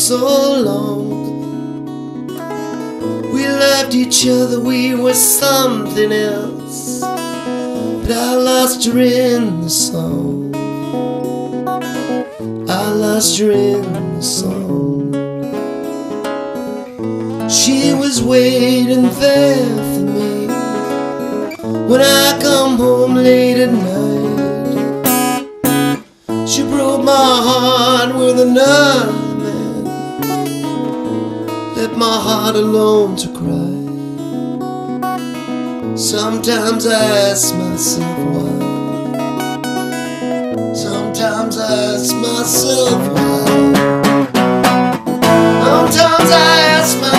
so long. We loved each other, we were something else, but I lost her in the song. I lost her in the song. She was waiting there for me when I come home late at night. She broke my heart with another man, left my heart alone to cry. Sometimes I ask myself why. Sometimes I ask myself why. Sometimes I ask myself